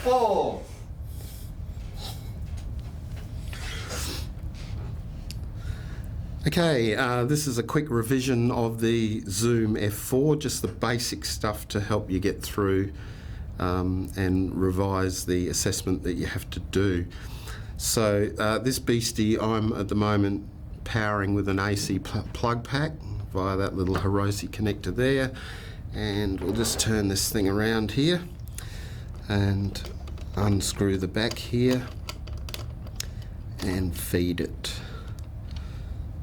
F4. Okay, this is a quick revision of the Zoom F4, just the basic stuff to help you get through and revise the assessment that you have to do. So this beastie I'm at the moment powering with an AC plug pack via that little Hirose connector there, and we'll just turn this thing around here and unscrew the back here and feed it.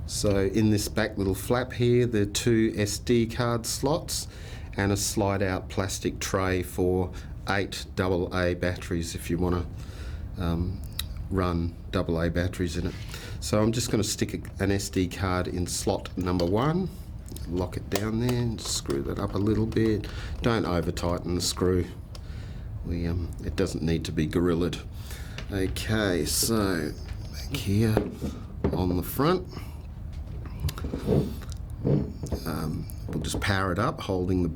So in this back little flap here, there are two SD card slots and a slide out plastic tray for 8 AA batteries if you want to run AA batteries in it. So I'm just going to stick an SD card in slot number 1, lock it down there and screw that up a little bit. Don't over tighten the screw. It doesn't need to be gorillaed. Okay, so back here on the front, we'll just power it up, holding the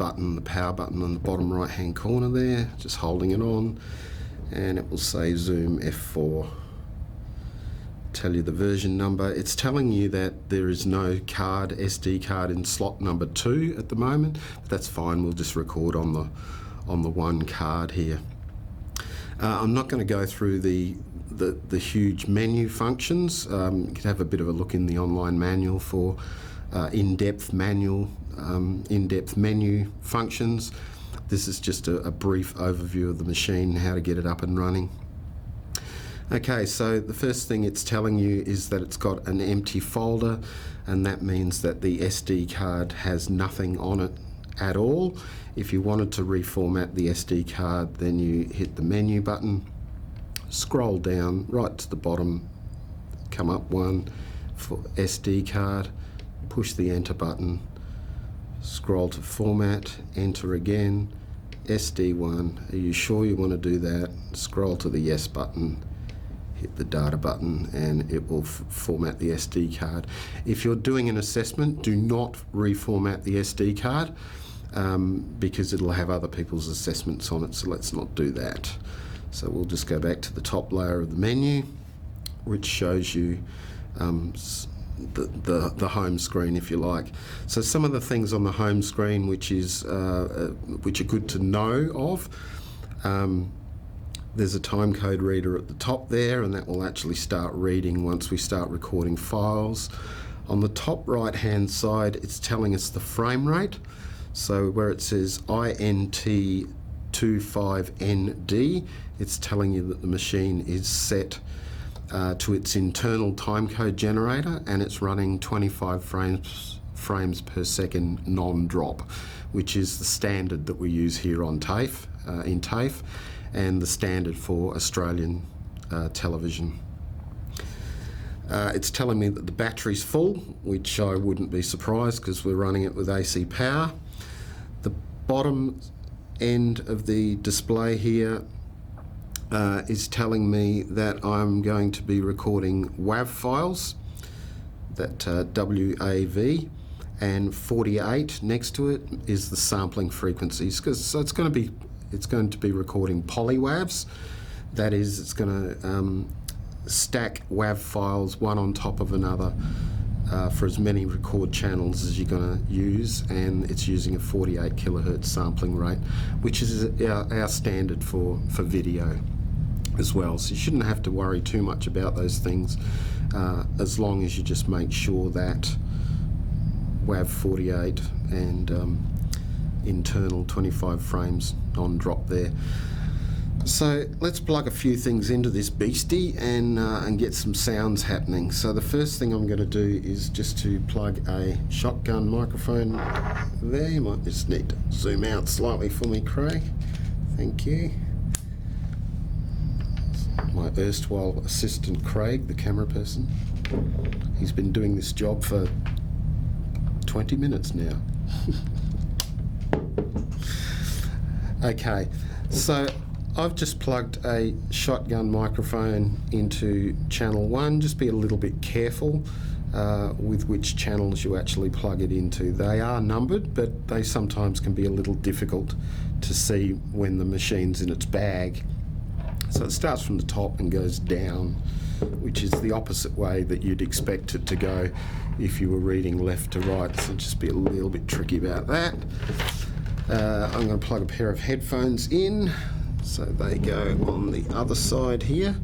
power button on the bottom right hand corner there, just holding it on, and it will say Zoom F4. Tell you the version number. It's telling you that there is no SD card in slot number 2 at the moment, but that's fine. We'll just record on the one card here. I'm not going to go through the huge menu functions. You can have a bit of a look in the online manual for in-depth menu functions. This is just a brief overview of the machine, how to get it up and running. Okay, so the first thing it's telling you is that it's got an empty folder, and that means that the SD card has nothing on it at all. If you wanted to reformat the SD card, then you hit the menu button, scroll down right to the bottom, come up one for SD card, push the enter button, scroll to format, enter again, SD1. Are you sure you want to do that? Scroll to the yes button, hit the data button, and it will format the SD card. If you're doing an assessment, do not reformat the SD card because it'll have other people's assessments on it, so let's not do that. So we'll just go back to the top layer of the menu, which shows you the home screen, if you like. So some of the things on the home screen which are good to know of. There's a timecode reader at the top there, and that will actually start reading once we start recording files. On the top right hand side, it's telling us the frame rate. So where it says INT25ND, it's telling you that the machine is set to its internal timecode generator, and it's running 25 frames per second non-drop, which is the standard that we use here on TAFE, in TAFE, and the standard for Australian television. It's telling me that the battery's full, which I wouldn't be surprised because we're running it with AC power. The bottom end of the display here is telling me that I'm going to be recording WAV files, that WAV, and 48 next to it is the sampling frequencies. So it's going to be recording polywavs. That is, it's going to stack WAV files one on top of another for as many record channels as you're going to use, and it's using a 48 kilohertz sampling rate, which is our standard for video as well. So you shouldn't have to worry too much about those things as long as you just make sure that WAV 48 and internal 25 frames on drop there. So let's plug a few things into this beastie and get some sounds happening. So the first thing I'm going to do is just to plug a shotgun microphone there. You might just need to zoom out slightly for me, Craig. Thank you. My erstwhile assistant Craig, the camera person. He's been doing this job for 20 minutes now. Okay, so I've just plugged a shotgun microphone into channel 1. Just be a little bit careful with which channels you actually plug it into. They are numbered, but they sometimes can be a little difficult to see when the machine's in its bag. So it starts from the top and goes down, which is the opposite way that you'd expect it to go if you were reading left to right, so just be a little bit tricky about that. I'm going to plug a pair of headphones in, so they go on the other side here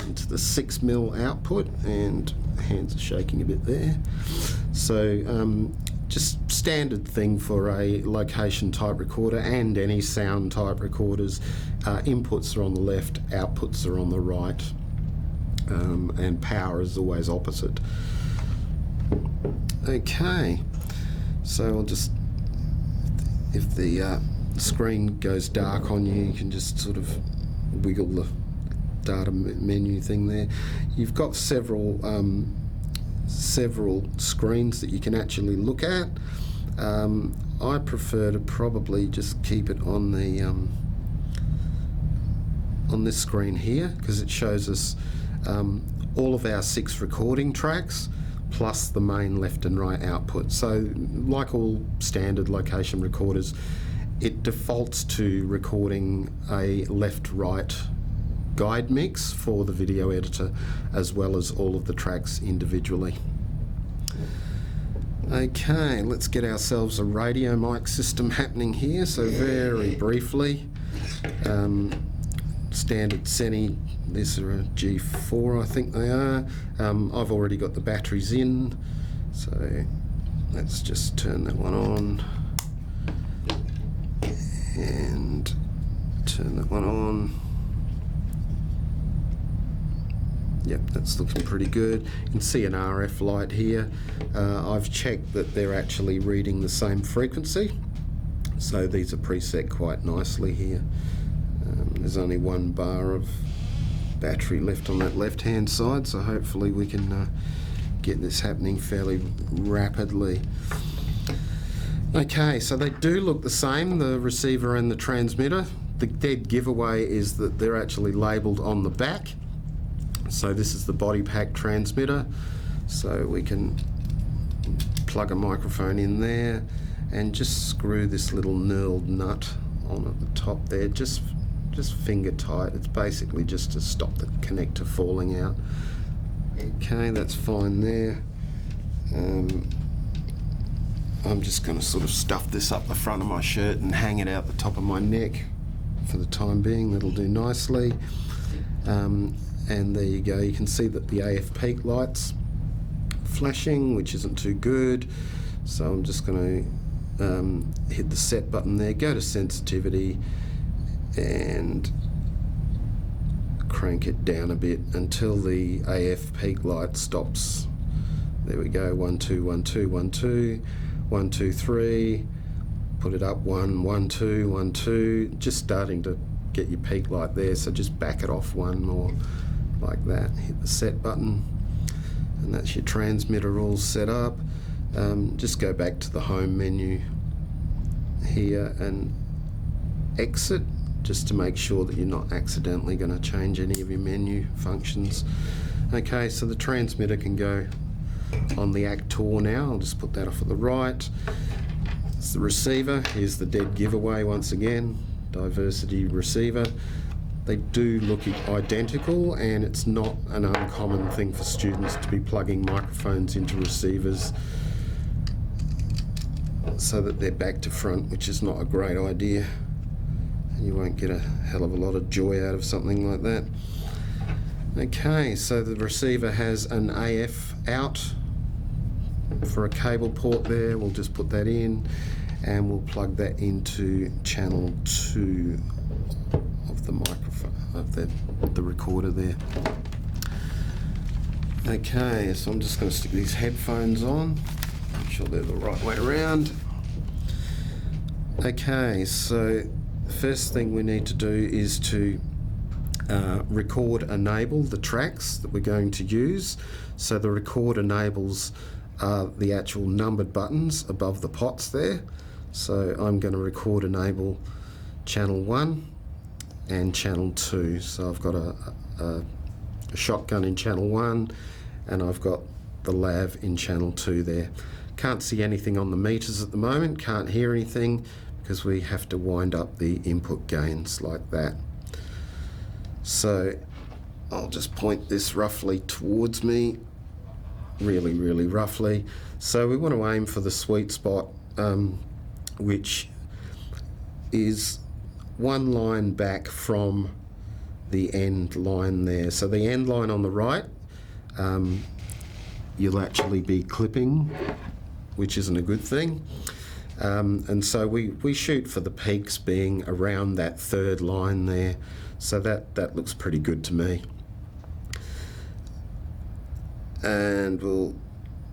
into the 6mm output, and hands are shaking a bit there. So just standard thing for a location type recorder and any sound type recorders. Inputs are on the left, outputs are on the right, and power is always opposite. Okay, so I'll just, if the screen goes dark on you, you can just sort of wiggle the data menu thing there. You've got several screens that you can actually look at. I prefer to probably just keep it on the on this screen here, because it shows us all of our 6 recording tracks plus the main left and right output. So like all standard location recorders, it defaults to recording a left-right guide mix for the video editor, as well as all of the tracks individually. Okay, let's get ourselves a radio mic system happening here. So very briefly, standard Senney, these are a G4 I think they are. I've already got the batteries in, so let's just turn that one on and turn that one on. Yep, that's looking pretty good. You can see an RF light here. I've checked that they're actually reading the same frequency, so these are preset quite nicely here. There's only 1 bar of battery left on that left hand side, so hopefully we can get this happening fairly rapidly. Okay, so they do look the same, the receiver and the transmitter. The dead giveaway is that they're actually labelled on the back. So this is the body pack transmitter, so we can plug a microphone in there and just screw this little knurled nut on at the top there, just finger tight. It's basically just to stop the connector falling out. Okay, that's fine there. I'm just going to sort of stuff this up the front of my shirt and hang it out the top of my neck for the time being. That'll do nicely. And there you go, you can see that the AF peak light's flashing, which isn't too good. So I'm just going to hit the set button there, go to sensitivity and crank it down a bit until the AF peak light stops. There we go, 1 2 1 2 1 2 1 2 3, put it up 1 1 2 1 2, just starting to get your peak light there, so just back it off 1 more like that. Hit the set button and that's your transmitter all set up. Just go back to the home menu here and exit, just to make sure that you're not accidentally going to change any of your menu functions. Okay, so the transmitter can go on the Actor now. I'll just put that off at the right. It's the receiver. Here's the dead giveaway once again, Diversity receiver. They do look identical, and it's not an uncommon thing for students to be plugging microphones into receivers so that they're back to front, which is not a great idea. And you won't get a hell of a lot of joy out of something like that. Okay, so the receiver has an AF out for a cable port there. We'll just put that in and we'll plug that into channel 2 of the microphone, of the recorder there. Okay, so I'm just going to stick these headphones on, make sure they're the right way around. Okay, so the first thing we need to do is to record enable the tracks that we're going to use. So the record enables are the actual numbered buttons above the pots there. So I'm going to record enable channel 1 and channel 2. So I've got a shotgun in channel 1 and I've got the lav in channel 2 there. Can't see anything on the meters at the moment, can't hear anything because we have to wind up the input gains like that. So I'll just point this roughly towards me, really, really roughly. So we want to aim for the sweet spot, which is one line back from the end line there. So the end line on the right, you'll actually be clipping, which isn't a good thing. And so we shoot for the peaks being around that third line there. So that looks pretty good to me. And we'll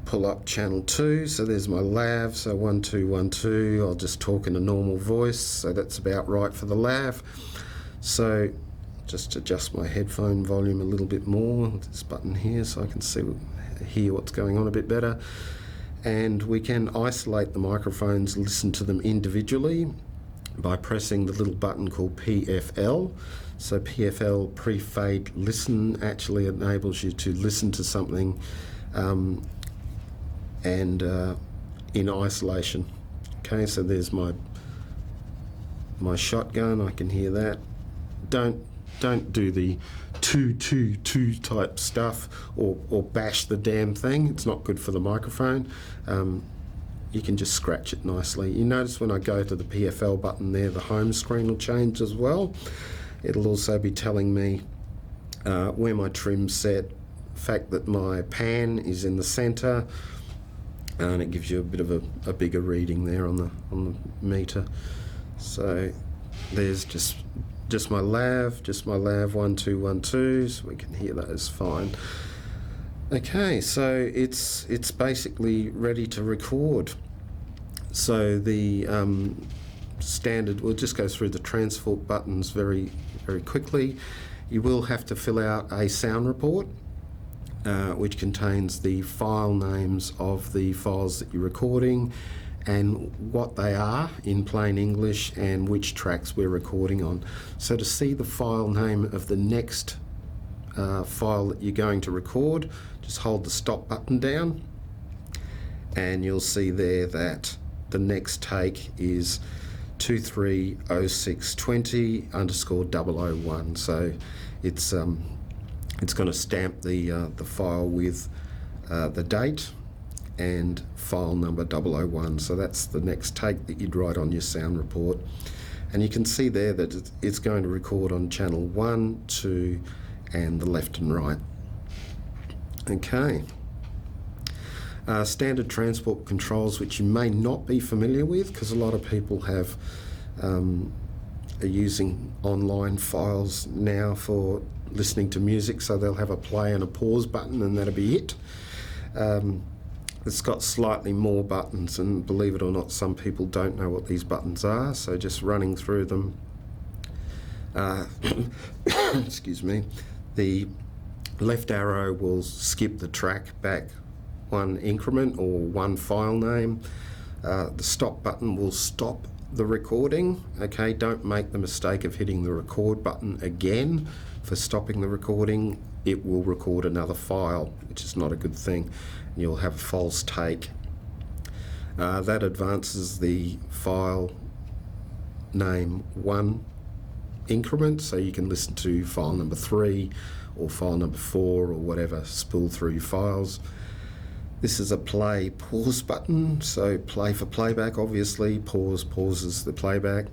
pull up channel 2. So there's my lav. So 1 2 1 2. I'll just talk in a normal voice. So that's about right for the lav. So just adjust my headphone volume a little bit more. This button here, so I can hear what's going on a bit better. And we can isolate the microphones, listen to them individually by pressing the little button called PFL. So PFL, pre-fade listen, actually enables you to listen to something and in isolation. Okay, so there's my shotgun. I can hear that. Don't do the 2 type stuff or bash the damn thing. It's not good for the microphone. You can just scratch it nicely. You notice when I go to the PFL button there, the home screen will change as well. It'll also be telling me where my trim's set, the fact that my pan is in the center, and it gives you a bit of a bigger reading there on the meter. So there's just my lav 1 2 1 2, so we can hear those fine. Okay, so it's basically ready to record. So the standard, we'll just go through the transport buttons very, very quickly. You will have to fill out a sound report, which contains the file names of the files that you're recording and what they are in plain English and which tracks we're recording on. So to see the file name of the next file that you're going to record, just hold the stop button down and you'll see there that the next take is 230620_001. So it's going to stamp the file with the date and file number 001. So that's the next take that you'd write on your sound report. And you can see there that it's going to record on channel 1, 2, and the left and right. Okay. Standard transport controls, which you may not be familiar with, because a lot of people are using online files now for listening to music, so they'll have a play and a pause button and that'll be it. It's got slightly more buttons, and believe it or not, some people don't know what these buttons are, so just running through them. Excuse me. The left arrow will skip the track back one increment or one file name. The stop button will stop the recording. Okay, don't make the mistake of hitting the record button again for stopping the recording. It will record another file, which is not a good thing. You'll have a false take. That advances the file name 1 increment, so you can listen to file number 3 or file number 4 or whatever, spool through your files. This is a play pause button, so play for playback obviously, pause pauses the playback,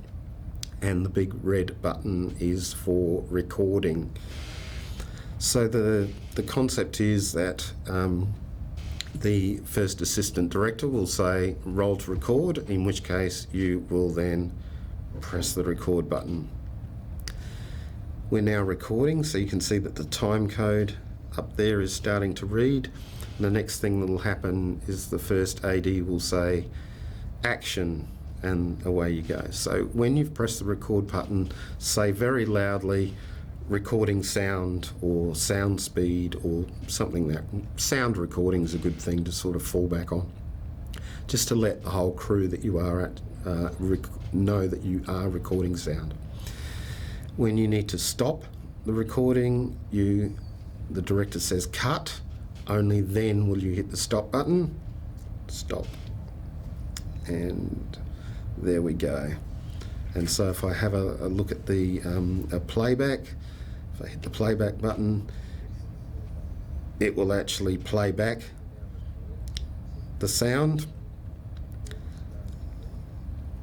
and the big red button is for recording. So the concept is that the first assistant director will say roll to record, in which case you will then press the record button. We're now recording, so you can see that the time code up there is starting to read. And the next thing that will happen is the first AD will say action, and away you go. So when you've pressed the record button, say very loudly recording sound or sound speed or something. That sound recording is a good thing to sort of fall back on, just to let the whole crew that you are at know that you are recording sound. When you need to stop the recording, the director says cut, only then will you hit the stop button. Stop. And there we go. And so if I have a look at the a playback, if If I hit the playback button, it will actually play back the sound,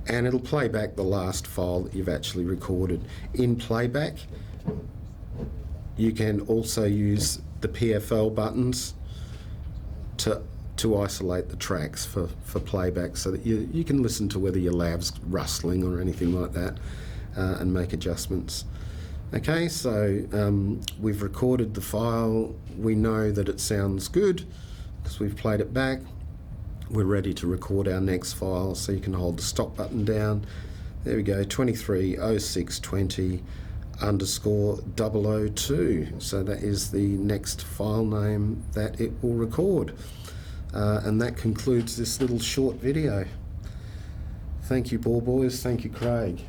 and it'll play back the last file that you've actually recorded. In playback, you can also use the PFL buttons to isolate the tracks for playback, so that you can listen to whether your lav's rustling or anything like that, and make adjustments. Okay, so we've recorded the file. We know that it sounds good because we've played it back. We're ready to record our next file, so you can hold the stop button down. There we go, 230620_002. So that is the next file name that it will record. And that concludes this little short video. Thank you, ball boys. Thank you, Craig.